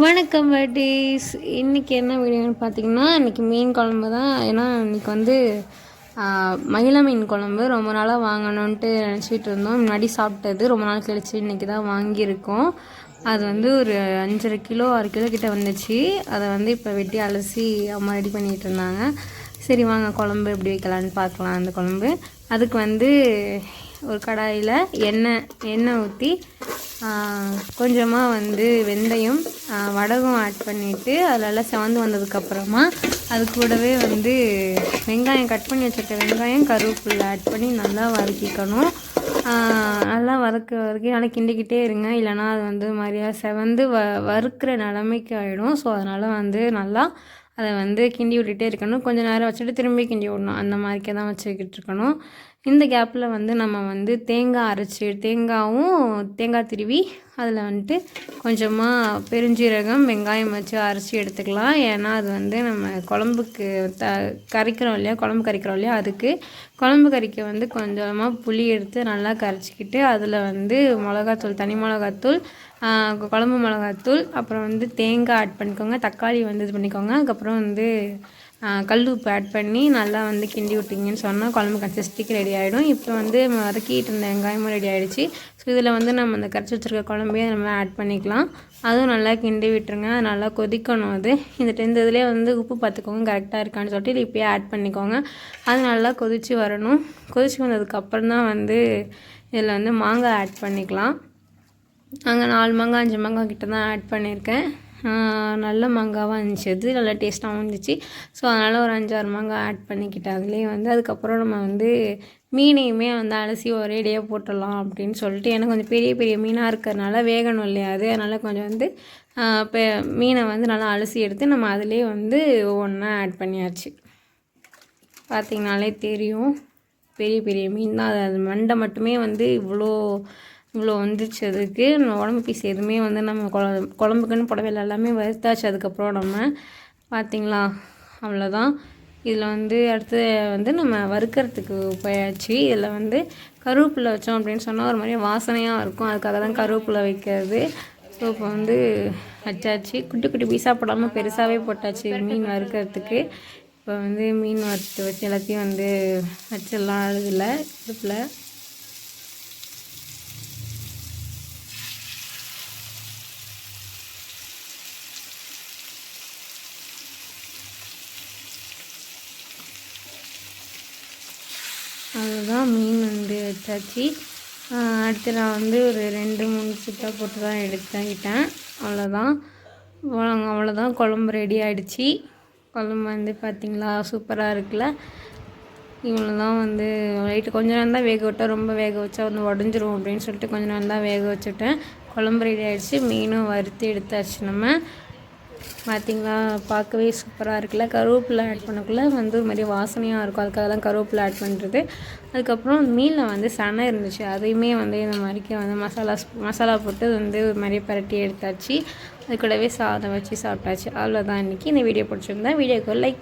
வணக்கம் பட்டீஸ். இன்றைக்கி என்ன வீடியோன்னு பார்த்தீங்கன்னா, இன்றைக்கி மீன் குழம்பு தான். ஏன்னா இன்றைக்கி வந்து மயில மீன் குழம்பு ரொம்ப நாளாக வாங்கணுன்ட்டு நினச்சிட்டு இருந்தோம். முன்னாடி சாப்பிட்டது ரொம்ப நாள் கழிச்சு இன்றைக்கி தான் வாங்கியிருக்கோம். அது வந்து ஒரு 5.5 கிலோ 6 கிலோ கிட்டே வந்துச்சு. அதை வந்து இப்போ வெட்டி அலசி அம்மா ரெடி பண்ணிகிட்டு இருந்தாங்க. சரி வாங்க குழம்பு எப்படி வைக்கலான்னு பார்க்கலாம். அந்த குழம்பு அதுக்கு வந்து ஒரு கடாயில் எண்ணெய் ஊற்றி கொஞ்சமாக வந்து வெந்தயம் வடகம் ஆட் பண்ணிவிட்டு அதிலெல்லாம் செவந்து வந்ததுக்கப்புறமா அது கூடவே வந்து வெங்காயம் கட் பண்ணி வச்சுருக்க வெங்காயம் கருவேப்பிலை ஆட் பண்ணி நல்லா வதக்கிக்கணும். நல்லா வதக்கி நல்லா கிண்டிக்கிட்டே இருங்க, இல்லைனா அது வந்து மாதிரியாக செவந்து வறுக்கிற நிலமைக்கு ஆகிடும். ஸோ அதனால் வந்து நல்லா அதை வந்து கிண்டி விட்டுகிட்டே இருக்கணும். கொஞ்சம் நேரம் வச்சுட்டு திரும்பி கிண்டி விடணும். அந்த மாதிரிக்கே தான் வச்சுக்கிட்டு இருக்கணும். இந்த கேப்பில் வந்து நம்ம வந்து தேங்காய் திருவி அதில் வந்துட்டு கொஞ்சமாக பெருஞ்சீரகம் வெங்காயம் வச்சு அரைச்சி எடுத்துக்கலாம். ஏன்னா அது வந்து நம்ம குழம்புக்கு கறிக்கிறோம் இல்லையா, அதுக்கு குழம்பு கறிக்க வந்து கொஞ்சமாக புளி எடுத்து நல்லா கரைச்சிக்கிட்டு அதில் வந்து மிளகாத்தூள், தனி மிளகாத்தூள், குழம்பு மிளகாத்தூள், அப்புறம் வந்து தேங்காய் ஆட் பண்ணிக்கோங்க, தக்காளி வந்து இது பண்ணிக்கோங்க. அதுக்கப்புறம் வந்து கல் உப்பு ஆட் பண்ணி நல்லா வந்து கிண்டி விட்டிங்கன்னு சொன்னால் குழம்பு கன்சிஸ்டிக்கு ரெடி ஆகிடும். இப்போ வந்து வதக்கிட்டு இருந்த வெங்காயமும் ரெடி ஆகிடுச்சு. ஸோ இதில் வந்து நம்ம அந்த கரைச்சி வச்சுருக்க குழம்பையே நம்ம ஆட் பண்ணிக்கலாம். அதுவும் நல்லா கிண்டி விட்டுருங்க. அது நல்லா கொதிக்கணும். இந்த இதுலேயே வந்து உப்பு பார்த்துக்கோங்க கரெக்டாக இருக்கான்னு சொல்லிட்டு இது இப்போயே ஆட் பண்ணிக்கோங்க. அது நல்லா கொதித்து வரணும். கொதித்து வந்ததுக்கப்புறம் தான் வந்து இதில் வந்து மாங்காய் ஆட் பண்ணிக்கலாம். நாங்கள் 4 மாங்காய் 5 மாங்காய் கிட்ட தான் ஆட் பண்ணியிருக்கேன். நல்ல மாங்காவாக இருந்துச்சு, அது நல்லா டேஸ்ட்டாகவும் இருந்துச்சு. ஸோ அதனால் ஒரு 5-6 மாங்காய் ஆட் பண்ணிக்கிட்டேன். அதுலேயே வந்து அதுக்கப்புறம் நம்ம வந்து மீனையுமே வந்து அலசி ஒரேடியாக போட்டுடலாம் அப்படின்னு சொல்லிட்டு, ஏன்னா கொஞ்சம் பெரிய பெரிய மீனாக இருக்கிறதுனால வேகணும் இல்லையா, அதனால் கொஞ்சம் வந்து இப்போ மீனை வந்து நல்லா அலசி எடுத்து நம்ம அதிலே வந்து ஒவ்வொன்றா ஆட் பண்ணியாச்சு. பார்த்திங்கனாலே தெரியும், பெரிய பெரிய மீன் தான். அது மண்டை மட்டுமே வந்து இவ்வளோ வந்துச்சு. அதுக்கு உடம்பு பீஸ் எதுவுமே வந்து நம்ம குழம்புக்குன்னு புடவையில் எல்லாமே வறுத்தாச்சு. அதுக்கப்புறம் நம்ம பார்த்திங்களா, அவ்வளோதான். இதில் வந்து அடுத்து வந்து நம்ம வறுக்கிறதுக்கு போயாச்சு. இதில் வந்து கருவேப்பிலை வச்சோம் அப்படின்னு சொன்னால் ஒரு மாதிரி வாசனையாக இருக்கும். அதுக்காக தான் கருவேப்பிலை வைக்கிறது. ஸோ இப்போ வந்து வச்சாச்சு. குட்டி குட்டி பீஸாக போடாமல் பெருசாகவே போட்டாச்சு மீன் வறுக்கிறதுக்கு. இப்போ வந்து மீன் வறுத்து வச்சு எல்லாத்தையும் வந்து வச்சிடலாம். அதில் அடுப்பில் அதுதான் மீன் வந்து வச்சாச்சு. அடுத்து நான் வந்து ஒரு 2-3 சிட்டா போட்டு தான் எடுத்துக்கிட்டேன். அவ்வளோதான் குழம்பு ரெடி ஆகிடுச்சி. குழம்பு வந்து பார்த்திங்களா சூப்பராக இருக்குல்ல. இவ்வளோ தான் வந்து லைட்டு கொஞ்சம் நேரம் தான் வேக விட்டால், ரொம்ப வேக வச்சா வந்து உடஞ்சிரும் அப்படின்னு சொல்லிட்டு கொஞ்சம் நேரம் தான் வேக வச்சுட்டேன். குழம்பு ரெடி ஆகிடுச்சு. மீனும் வறுத்து எடுத்தாச்சு. நம்ம பார்த்திங்களா பார்க்கவே சூப்பராக இருக்குல்ல. கருவேப்பிலை ஆட் பண்ணக்குள்ளே வந்து ஒரு மாதிரி வாசனையாக இருக்கும். அதுக்காக தான் கருவேப்பிலை ஆட் பண்ணுறது. அதுக்கப்புறம் மீனில் வந்து சனை இருந்துச்சு, அதையுமே வந்து இந்த மாதிரிக்கு வந்து மசாலா போட்டு வந்து ஒரு மாதிரி பரட்டி எடுத்தாச்சு. அது கூடவே சாதம் வச்சு சாப்பிட்டாச்சு. அவ்வளோதான். இன்றைக்கி இந்த வீடியோ பிடிச்சிருந்தா வீடியோக்கு லைக்